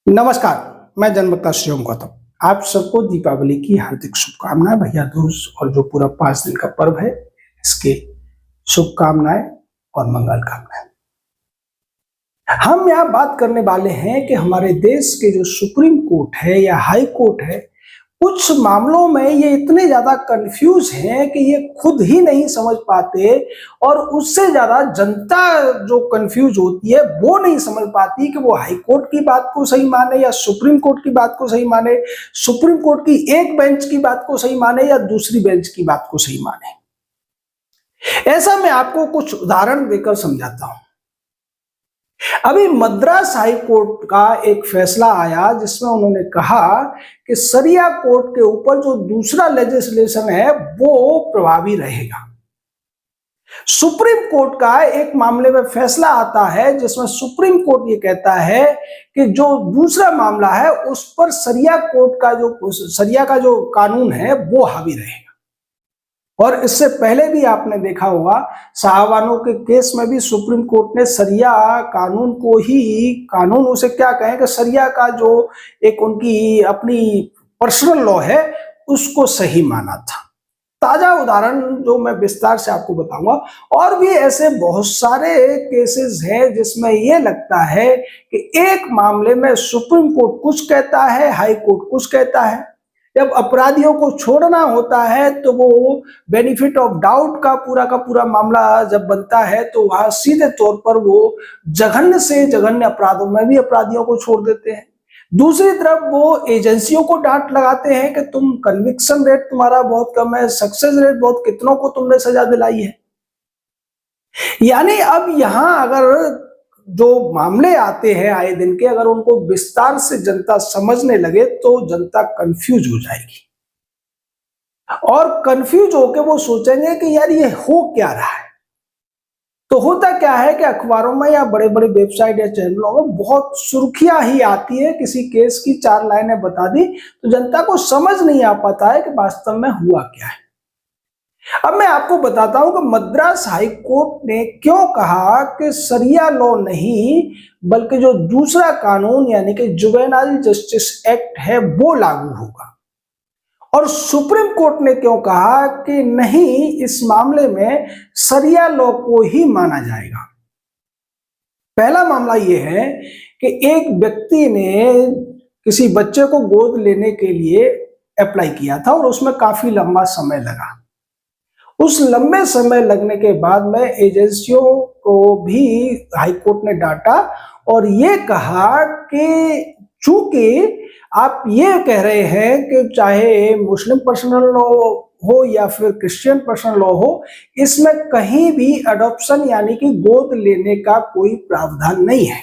नमस्कार, मैं जन्मता शिवम गौतम। आप सबको दीपावली की हार्दिक शुभकामनाएं। भैया दूज और जो पूरा 5 दिन का पर्व है, इसके शुभकामनाएं और मंगल कामनाएं। हम यहाँ बात करने वाले हैं कि हमारे देश के जो सुप्रीम कोर्ट है या हाई कोर्ट है, कुछ मामलों में ये इतने ज्यादा कंफ्यूज हैं कि ये खुद ही नहीं समझ पाते, और उससे ज्यादा जनता जो कंफ्यूज होती है वो नहीं समझ पाती कि वो हाई कोर्ट की बात को सही माने या सुप्रीम कोर्ट की बात को सही माने, सुप्रीम कोर्ट की एक बेंच की बात को सही माने या दूसरी बेंच की बात को सही माने। ऐसा मैं आपको कुछ उदाहरण देकर समझाता हूं। अभी मद्रास हाई कोर्ट का एक फैसला आया जिसमें उन्होंने कहा कि शरिया कोर्ट के ऊपर जो दूसरा लेजिस्लेशन है वो प्रभावी रहेगा। सुप्रीम कोर्ट का एक मामले में फैसला आता है जिसमें सुप्रीम कोर्ट ये कहता है कि जो दूसरा मामला है उस पर शरिया का जो कानून है वो हावी रहेगा। और इससे पहले भी आपने देखा होगा, साहबानों के केस में भी सुप्रीम कोर्ट ने शरिया कानून को ही, कानून उसे क्या कहें कि शरिया का जो एक उनकी अपनी पर्सनल लॉ है उसको सही माना था। ताजा उदाहरण जो मैं विस्तार से आपको बताऊंगा, और भी ऐसे बहुत सारे केसेस हैं जिसमें यह लगता है कि एक मामले में सुप्रीम कोर्ट कुछ कहता है, हाई कोर्ट कुछ कहता है। जब अपराधियों को छोड़ना होता है तो वो बेनिफिट ऑफ डाउट का पूरा मामला जब बनता है तो वहां सीधे तौर पर वो जघन्य से जघन्य अपराधों में भी अपराधियों को छोड़ देते हैं। दूसरी तरफ वो एजेंसियों को डांट लगाते हैं कि तुम कन्विक्शन रेट तुम्हारा बहुत कम है, सक्सेस रेट बहुत, कितनों को तुमने सजा दिलाई है। यानी अब यहां अगर जो मामले आते हैं आए दिन के, अगर उनको विस्तार से जनता समझने लगे तो जनता कंफ्यूज हो जाएगी, और कंफ्यूज होकर वो सोचेंगे कि यार ये हो क्या रहा है। तो होता क्या है कि अखबारों में या बड़े बड़े वेबसाइट या चैनलों में बहुत सुर्खियां ही आती है, किसी केस की 4 लाइनें बता दी, तो जनता को समझ नहीं आ पाता है कि वास्तव में हुआ क्या है। अब मैं आपको बताता हूं कि मद्रास हाई कोर्ट ने क्यों कहा कि शरिया लॉ नहीं बल्कि जो दूसरा कानून यानी कि जुवेनाइल जस्टिस एक्ट है वो लागू होगा, और सुप्रीम कोर्ट ने क्यों कहा कि नहीं, इस मामले में शरिया लॉ को ही माना जाएगा। पहला मामला यह है कि एक व्यक्ति ने किसी बच्चे को गोद लेने के लिए अप्लाई किया था और उसमें काफी लंबा समय लगा। उस लंबे समय लगने के बाद में एजेंसियों को भी हाई कोर्ट ने डांटा और ये कहा कि चूंकि आप ये कह रहे हैं कि चाहे मुस्लिम पर्सनल लॉ हो या फिर क्रिश्चियन पर्सनल लॉ हो, इसमें कहीं भी अडॉप्शन यानी कि गोद लेने का कोई प्रावधान नहीं है,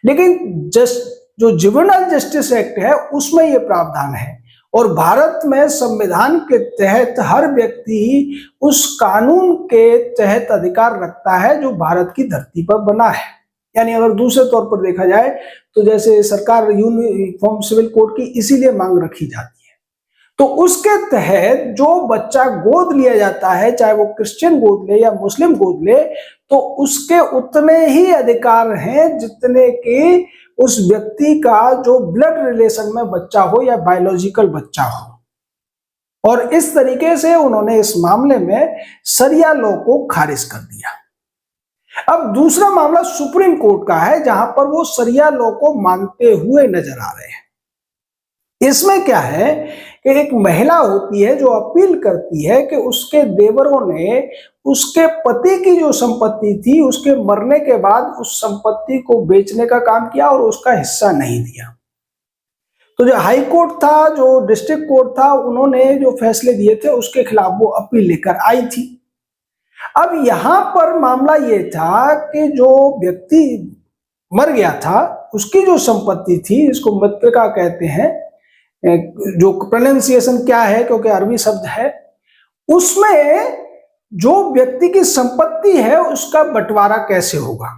लेकिन जो जुवेनाइल जस्टिस एक्ट है उसमें यह प्रावधान है। और भारत में संविधान के तहत हर व्यक्ति उस कानून के तहत अधिकार रखता है जो भारत की धरती पर बना है। यानी अगर दूसरे तौर पर देखा जाए तो जैसे सरकार यूनिफॉर्म सिविल कोड की इसीलिए मांग रखी जाती है, तो उसके तहत जो बच्चा गोद लिया जाता है, चाहे वो क्रिश्चियन गोद ले या मुस्लिम गोद ले, तो उसके उतने ही अधिकार हैं जितने कि उस व्यक्ति का जो ब्लड रिलेशन में बच्चा हो या बायोलॉजिकल बच्चा हो। और इस तरीके से उन्होंने इस मामले में शरिया लॉ को खारिज कर दिया। अब दूसरा मामला सुप्रीम कोर्ट का है जहां पर वो शरिया लॉ को मानते हुए नजर आ रहे हैं। इसमें क्या है कि एक महिला होती है जो अपील करती है कि उसके देवरों ने उसके पति की जो संपत्ति थी उसके मरने के बाद उस संपत्ति को बेचने का काम किया और उसका हिस्सा नहीं दिया। तो जो हाई कोर्ट था, जो डिस्ट्रिक्ट कोर्ट था, उन्होंने जो फैसले दिए थे उसके खिलाफ वो अपील लेकर आई थी। अब यहां पर मामला ये था कि जो व्यक्ति मर गया था उसकी जो संपत्ति थी, इसको मृतका कहते हैं, जो प्रोनाउंसिएशन क्या है क्योंकि अरबी शब्द है, उसमें जो व्यक्ति की संपत्ति है उसका बंटवारा कैसे होगा।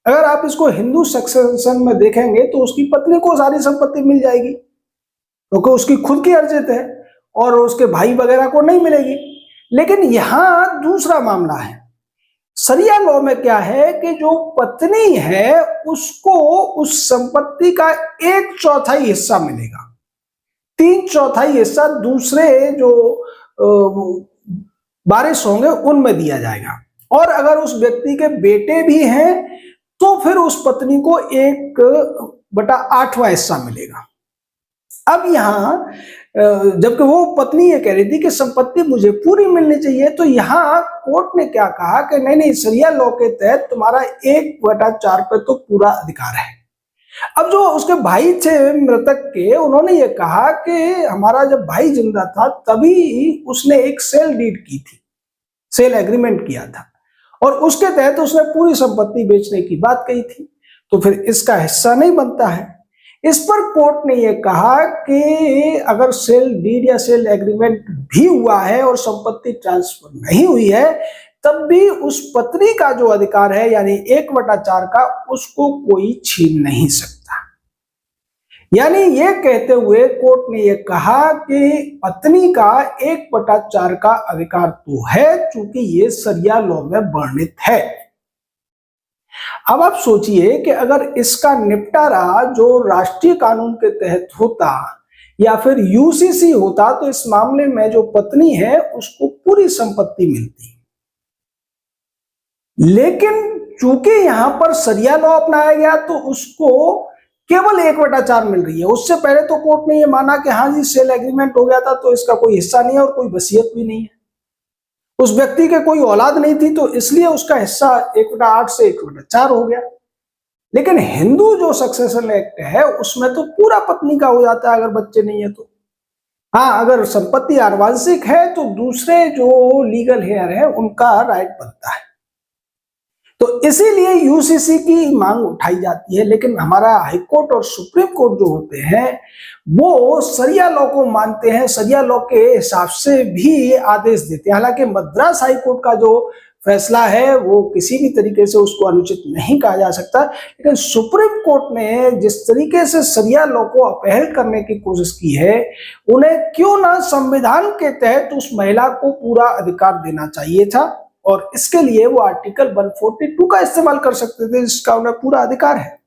अगर आप इसको हिंदू सक्सेशन में देखेंगे तो उसकी पत्नी को सारी संपत्ति मिल जाएगी क्योंकि उसकी खुद की अर्जित है और उसके भाई वगैरह को नहीं मिलेगी। लेकिन यहां दूसरा मामला है, सरिया लॉ में क्या है कि जो पत्नी है उसको उस संपत्ति का 1/4 हिस्सा मिलेगा, 3/4 हिस्सा दूसरे जो वारिस होंगे उनमें दिया जाएगा, और अगर उस व्यक्ति के बेटे भी हैं तो फिर उस पत्नी को 1/8वां हिस्सा मिलेगा। अब यहां जबकि वो पत्नी ये कह रही थी कि संपत्ति मुझे पूरी मिलनी चाहिए, तो यहां कोर्ट ने क्या कहा कि नहीं नहीं, सरिया लॉ के तहत तुम्हारा 1/4 पे तो पूरा अधिकार है। अब जो उसके भाई थे मृतक के, उन्होंने ये कहा कि हमारा जब भाई जिंदा था तभी उसने एक सेल डीड की थी, सेल एग्रीमेंट किया था, और उसके तहत उसने पूरी संपत्ति बेचने की बात कही थी, तो फिर इसका हिस्सा नहीं बनता है। इस पर कोर्ट ने यह कहा कि अगर सेल डीड या सेल एग्रीमेंट भी हुआ है और संपत्ति ट्रांसफर नहीं हुई है, तब भी उस पत्नी का जो अधिकार है यानी 1/4 का, उसको कोई छीन नहीं सकता। यानी ये कहते हुए कोर्ट ने यह कहा कि पत्नी का 1/4 का अधिकार तो है, चूंकि ये सरिया लॉ में वर्णित है। अब आप सोचिए कि अगर इसका निपटारा जो राष्ट्रीय कानून के तहत होता या फिर यूसीसी होता, तो इस मामले में जो पत्नी है उसको पूरी संपत्ति मिलती। लेकिन चूंकि यहां पर सरिया लॉ अपनाया गया तो उसको केवल 1/4 मिल रही है। उससे पहले तो कोर्ट ने यह माना कि हाँ जी, सेल एग्रीमेंट हो गया था तो इसका कोई हिस्सा नहीं है और कोई वसीयत भी नहीं है, उस व्यक्ति के कोई औलाद नहीं थी, तो इसलिए उसका हिस्सा 1/8 से 1/4 हो गया। लेकिन हिंदू जो सक्सेशन एक्ट है उसमें तो पूरा पत्नी का हो जाता है अगर बच्चे नहीं है तो। हाँ, अगर संपत्ति आनुवंशिक है तो दूसरे जो लीगल हेयर है उनका राइट बनता है। तो इसीलिए यूसीसी की मांग उठाई जाती है। लेकिन हमारा हाईकोर्ट और सुप्रीम कोर्ट जो होते हैं वो सरिया लॉ को मानते हैं, सरिया लॉ के हिसाब से भी आदेश देते हैं। हालांकि मद्रास हाईकोर्ट का जो फैसला है वो किसी भी तरीके से उसको अनुचित नहीं कहा जा सकता, लेकिन सुप्रीम कोर्ट ने जिस तरीके से सरिया लॉ को अपहेल करने की कोशिश की है, उन्हें क्यों ना संविधान के तहत उस महिला को पूरा अधिकार देना चाहिए था, और इसके लिए वो आर्टिकल 142 का इस्तेमाल कर सकते थे जिसका उन्हें पूरा अधिकार है।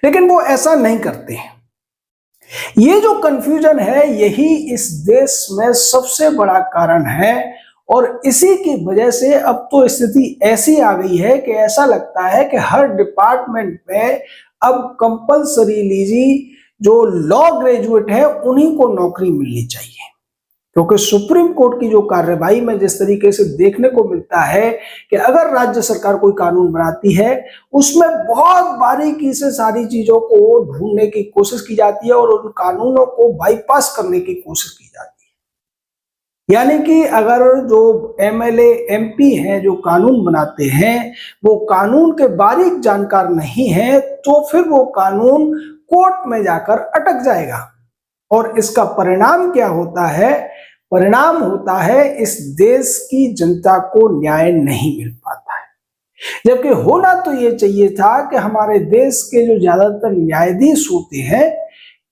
लेकिन वो ऐसा नहीं करते हैं। ये जो कंफ्यूजन है यही इस देश में सबसे बड़ा कारण है, और इसी की वजह से अब तो स्थिति ऐसी आ गई है कि ऐसा लगता है कि हर डिपार्टमेंट में अब कंपल्सरीली जो लॉ ग्रेजुएट है उन्हीं को नौकरी मिलनी चाहिए। क्योंकि सुप्रीम कोर्ट की जो कार्यवाही में जिस तरीके से देखने को मिलता है कि अगर राज्य सरकार कोई कानून बनाती है उसमें बहुत बारीकी से सारी चीजों को ढूंढने की कोशिश की जाती है और उन कानूनों को बाईपास करने की कोशिश की जाती है। यानी कि अगर जो एमएलए एमपी हैं जो कानून बनाते हैं वो कानून के बारीक जानकार नहीं है, तो फिर वो कानून कोर्ट में जाकर अटक जाएगा, और इसका परिणाम क्या होता है? परिणाम होता है इस देश की जनता को न्याय नहीं मिल पाता है। जबकि होना तो ये चाहिए था कि हमारे देश के जो ज्यादातर न्यायाधीश होते हैं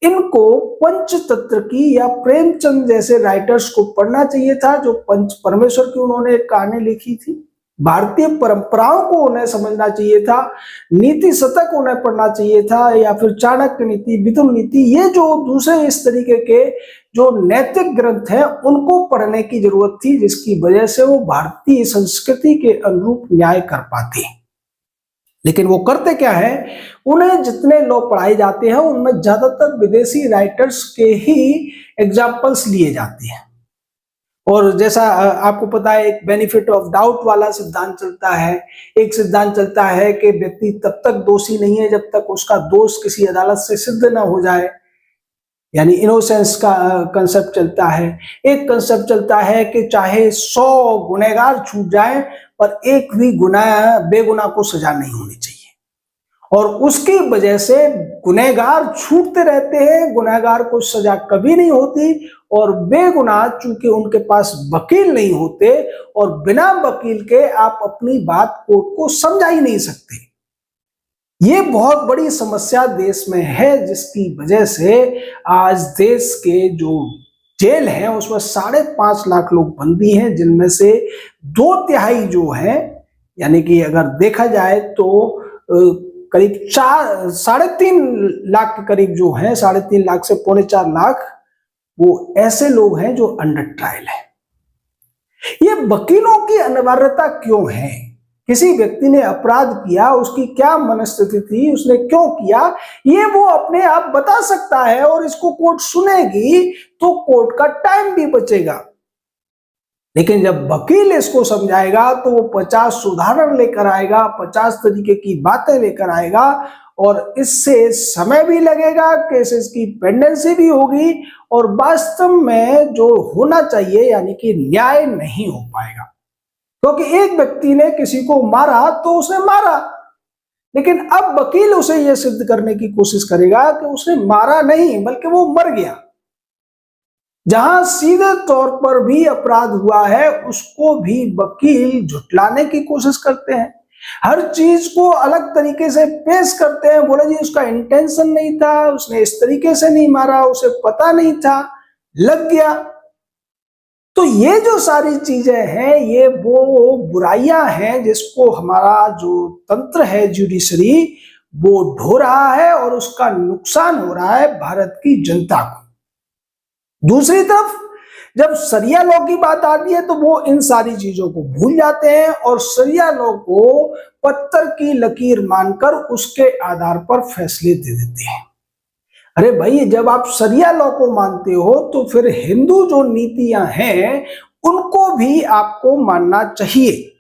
इनको पंचतंत्र की या प्रेमचंद जैसे राइटर्स को पढ़ना चाहिए था, जो पंच परमेश्वर की उन्होंने एक कहानी लिखी थी। भारतीय परंपराओं को उन्हें समझना चाहिए था, नीति शतक उन्हें पढ़ना चाहिए था, या फिर चाणक्य नीति, विदुर नीति, ये जो दूसरे इस तरीके के जो नैतिक ग्रंथ हैं उनको पढ़ने की जरूरत थी, जिसकी वजह से वो भारतीय संस्कृति के अनुरूप न्याय कर पाते। लेकिन वो करते क्या है, उन्हें जितने लॉ पढ़ाए जाते हैं उनमें ज्यादातर विदेशी राइटर्स के ही एग्जाम्पल्स लिए जाते हैं। और जैसा आपको पता है एक बेनिफिट ऑफ डाउट वाला सिद्धांत चलता है। एक सिद्धांत चलता है कि व्यक्ति तब तक दोषी नहीं है जब तक उसका दोष किसी अदालत से सिद्ध ना हो जाए, यानी इनोसेंस का कंसेप्ट चलता है। एक कंसेप्ट चलता है कि चाहे 100 गुनहगार छूट जाए पर एक भी बेगुनाह को सजा नहीं होनी चाहिए, और उसकी वजह से गुनहगार छूटते रहते हैं, गुनहगार को सजा कभी नहीं होती, और बेगुनाह चूंकि उनके पास वकील नहीं होते और बिना वकील के आप अपनी बात कोर्ट को समझा ही नहीं सकते। ये बहुत बड़ी समस्या देश में है, जिसकी वजह से आज देश के जो जेल है उसमें 5.5 लाख लोग बंदी हैं, जिनमें से 2/3 जो है यानी कि अगर देखा जाए तो करीब 3.5 लाख के करीब जो है, 3.5 लाख से 3.25 लाख वो ऐसे लोग हैं जो अंडर ट्रायल है। ये वकीलों की अनिवार्यता क्यों है? किसी व्यक्ति ने अपराध किया, उसकी क्या मनस्थिति थी, उसने क्यों किया, ये वो अपने आप बता सकता है और इसको कोर्ट सुनेगी तो कोर्ट का टाइम भी बचेगा। लेकिन जब वकील इसको समझाएगा तो वो 50 उदाहरण लेकर आएगा, 50 तरीके की बातें लेकर आएगा और इससे समय भी लगेगा, केसेस की पेंडेंसी भी होगी और वास्तव में जो होना चाहिए यानी कि न्याय नहीं हो पाएगा। क्योंकि एक व्यक्ति ने किसी को मारा तो उसने मारा, लेकिन अब वकील उसे यह सिद्ध करने की कोशिश करेगा कि उसने मारा नहीं बल्कि वो मर गया। जहां सीधे तौर पर भी अपराध हुआ है उसको भी वकील झुटलाने की कोशिश करते हैं, हर चीज को अलग तरीके से पेश करते हैं। बोले जी उसका इंटेंशन नहीं था, उसने इस तरीके से नहीं मारा, उसे पता नहीं था, लग गया। तो ये जो सारी चीजें हैं ये वो बुराइयां हैं जिसको हमारा जो तंत्र है जुडिशरी वो ढो रहा है और उसका नुकसान हो रहा है भारत की जनता को। दूसरी तरफ जब शरिया लॉ की बात आती है तो वो इन सारी चीजों को भूल जाते हैं और शरिया लॉ को पत्थर की लकीर मानकर उसके आधार पर फैसले दे देते हैं। अरे भाई जब आप शरिया लॉ को मानते हो तो फिर हिंदू जो नीतियां हैं उनको भी आपको मानना चाहिए,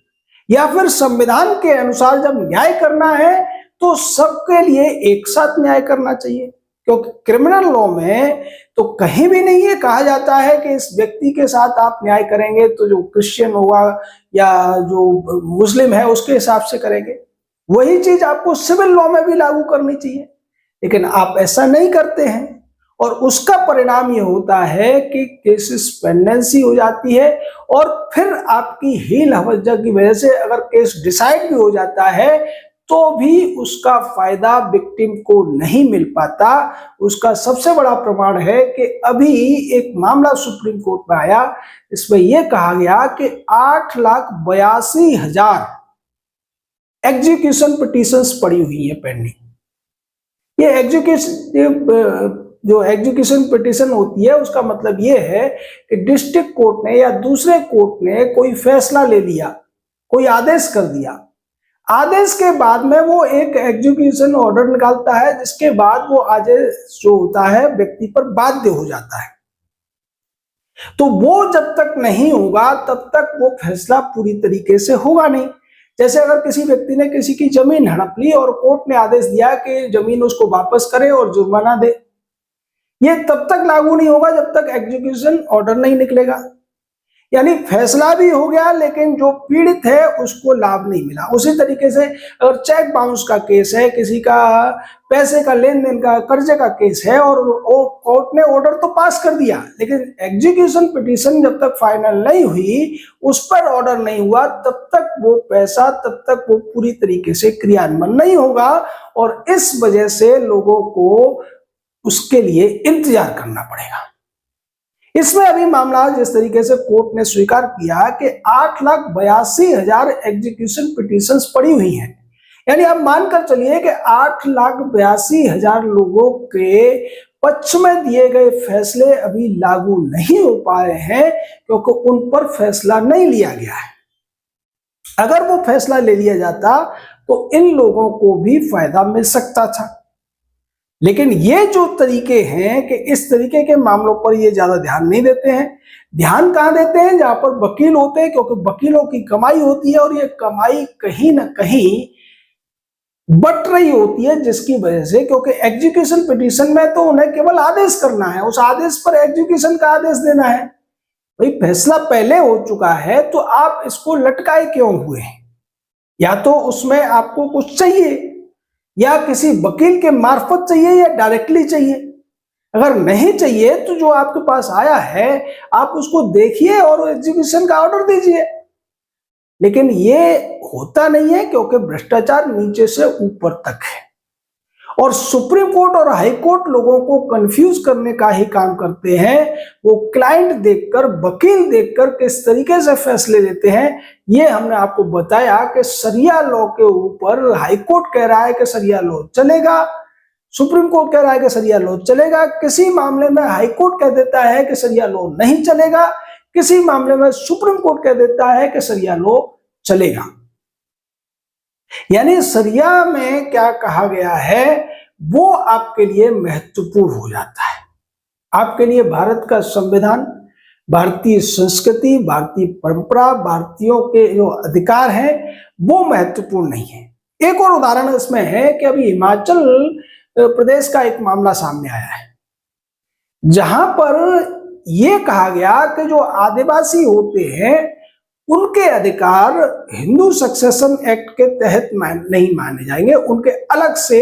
या फिर संविधान के अनुसार जब न्याय करना है तो सबके लिए एक साथ न्याय करना चाहिए। क्योंकि क्रिमिनल लॉ में तो कहीं भी नहीं ये कहा जाता है कि इस व्यक्ति के साथ आप न्याय करेंगे तो जो क्रिश्चियन होगा या जो मुस्लिम है उसके हिसाब से करेंगे। वही चीज आपको सिविल लॉ में भी लागू करनी चाहिए, लेकिन आप ऐसा नहीं करते हैं और उसका परिणाम ये होता है कि केसेस पेंडेंसी हो जाती है और फिर आपकी हील हवज्जा की वजह से अगर केस डिसाइड भी हो जाता है तो भी उसका फायदा विक्टिम को नहीं मिल पाता। उसका सबसे बड़ा प्रमाण है कि अभी एक मामला सुप्रीम कोर्ट में आया, इसमें यह कहा गया कि 8,82,000 एग्जीक्यूशन पिटीशंस पड़ी हुई है पेंडिंग। ये जो एग्जीक्यूशन पिटीशन होती है उसका मतलब ये है कि डिस्ट्रिक्ट कोर्ट ने या दूसरे कोर्ट ने कोई फैसला ले लिया, कोई आदेश कर दिया, आदेश के बाद में वो एक एग्जीक्यूशन ऑर्डर निकालता है जिसके बाद वो आदेश जो होता है व्यक्ति पर बाध्य हो जाता है। तो वो जब तक नहीं होगा तब तक वो फैसला पूरी तरीके से होगा नहीं। जैसे अगर किसी व्यक्ति ने किसी की जमीन हड़प ली और कोर्ट ने आदेश दिया कि जमीन उसको वापस करे और जुर्माना दे, ये तब तक लागू नहीं होगा जब तक एग्जीक्यूशन ऑर्डर नहीं निकलेगा। यानी फैसला भी हो गया लेकिन जो पीड़ित है उसको लाभ नहीं मिला। उसी तरीके से अगर चेक बाउंस का केस है, किसी का पैसे का लेन देन का कर्जे का केस है और कोर्ट ने ऑर्डर तो पास कर दिया लेकिन एग्जीक्यूशन पिटीशन जब तक फाइनल नहीं हुई, उस पर ऑर्डर नहीं हुआ, तब तक वो पैसा तब तक वो पूरी तरीके से क्रियान्वयन नहीं होगा और इस वजह से लोगों को उसके लिए इंतजार करना पड़ेगा। इसमें अभी मामला जिस तरीके से कोर्ट ने स्वीकार किया कि 8,82,000 एग्जीक्यूशन पिटीशंस पड़ी हुई हैं, यानी आप मानकर चलिए कि 8,82,000 लोगों के पक्ष में दिए गए फैसले अभी लागू नहीं हो पा रहे हैं क्योंकि उन पर फैसला नहीं लिया गया है। अगर वो फैसला ले लिया जाता तो इन लोगों को भी फायदा मिल सकता था। लेकिन ये जो तरीके हैं कि इस तरीके के मामलों पर ये ज्यादा ध्यान नहीं देते हैं। ध्यान कहां देते हैं? जहां पर वकील होते हैं, क्योंकि वकीलों की कमाई होती है और ये कमाई कहीं ना कहीं बट रही होती है, जिसकी वजह से, क्योंकि एग्जीक्यूशन पिटीशन में तो उन्हें केवल आदेश करना है, उस आदेश पर एग्जीक्यूशन का आदेश देना है। भाई फैसला पहले हो चुका है तो आप इसको लटकाए क्यों हुए हैं? या तो उसमें आपको कुछ चाहिए या किसी वकील के मार्फत चाहिए या डायरेक्टली चाहिए। अगर नहीं चाहिए तो जो आपके पास आया है आप उसको देखिए और एग्जीक्यूशन का ऑर्डर दीजिए। लेकिन ये होता नहीं है क्योंकि भ्रष्टाचार नीचे से ऊपर तक है और सुप्रीम कोर्ट और हाई कोर्ट लोगों को कंफ्यूज करने का ही काम करते हैं। वो क्लाइंट देखकर, वकील देखकर किस तरीके से फैसले लेते हैं, ये हमने आपको बताया कि सरिया लॉ के ऊपर हाई कोर्ट कह रहा है कि सरिया लॉ चलेगा, सुप्रीम कोर्ट कह रहा है कि सरिया लॉ चलेगा, किसी मामले में हाई कोर्ट कह देता है कि सरिया लॉ नहीं चलेगा, किसी मामले में सुप्रीम कोर्ट कह देता है कि सरिया लॉ चलेगा। यानी सरिया में क्या कहा गया है वो आपके लिए महत्वपूर्ण हो जाता है। आपके लिए भारत का संविधान, भारतीय संस्कृति, भारतीय परंपरा, भारतीयों के जो अधिकार हैं वो महत्वपूर्ण नहीं है। एक और उदाहरण इसमें है कि अभी हिमाचल प्रदेश का एक मामला सामने आया है, जहां पर यह कहा गया कि जो आदिवासी होते हैं उनके अधिकार हिंदू सक्सेशन एक्ट के तहत नहीं माने जाएंगे, उनके अलग से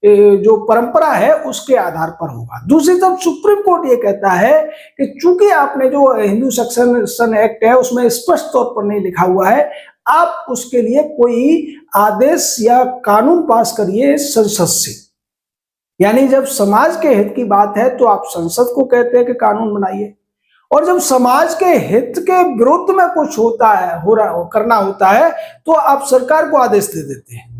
जो परंपरा है उसके आधार पर होगा। दूसरी तरफ सुप्रीम कोर्ट ये कहता है कि चूंकि आपने जो हिंदू सक्सेशन एक्ट है उसमें स्पष्ट तौर पर नहीं लिखा हुआ है, आप उसके लिए कोई आदेश या कानून पास करिए संसद से। यानी जब समाज के हित की बात है तो आप संसद को कहते हैं कि कानून बनाइए, और जब समाज के हित के विरुद्ध में कुछ होता है, करना होता है, तो आप सरकार को आदेश दे देते हैं।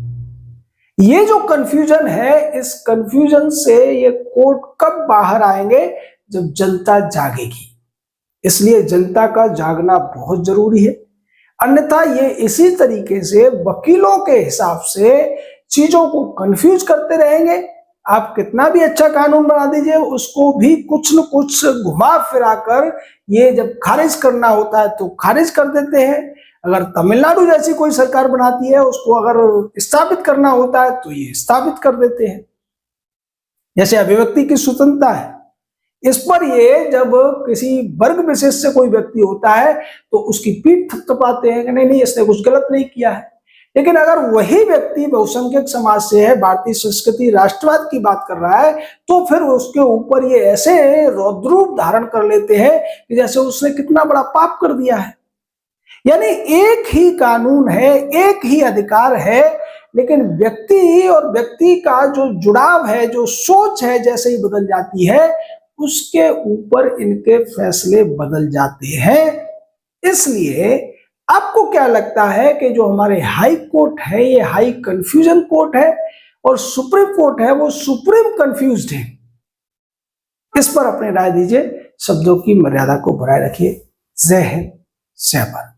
ये जो कंफ्यूजन है, इस कंफ्यूजन से ये कोर्ट कब बाहर आएंगे, जब जनता जागेगी। इसलिए जनता का जागना बहुत जरूरी है, अन्यथा ये इसी तरीके से वकीलों के हिसाब से चीजों को कंफ्यूज करते रहेंगे। आप कितना भी अच्छा कानून बना दीजिए, उसको भी कुछ न कुछ घुमा फिरा कर ये जब खारिज करना होता है तो खारिज कर देते हैं। अगर तमिलनाडु जैसी कोई सरकार बनाती है, उसको अगर स्थापित करना होता है तो ये स्थापित कर देते हैं। जैसे अभिव्यक्ति की स्वतंत्रता है, इस पर ये जब किसी वर्ग विशेष से कोई व्यक्ति होता है तो उसकी पीठ थपथपाते हैं कि नहीं नहीं इसने कुछ गलत नहीं किया है। लेकिन अगर वही व्यक्ति बहुसंख्यक समाज से है, भारतीय संस्कृति राष्ट्रवाद की बात कर रहा है, तो फिर उसके ऊपर ये ऐसे रौद्रूप धारण कर लेते हैं कि जैसे उसने कितना बड़ा पाप कर दिया है। यानी एक ही कानून है, एक ही अधिकार है, लेकिन व्यक्ति और व्यक्ति का जो जुड़ाव है, जो सोच है, जैसे ही बदल जाती है उसके ऊपर इनके फैसले बदल जाते हैं। इसलिए आपको क्या लगता है कि जो हमारे हाई कोर्ट है ये हाई कंफ्यूजन कोर्ट है, और सुप्रीम कोर्ट है वो सुप्रीम कंफ्यूज्ड है? इस पर अपनी राय दीजिए। शब्दों की मर्यादा को बनाए रखिए। जय हिंद, जय भारत।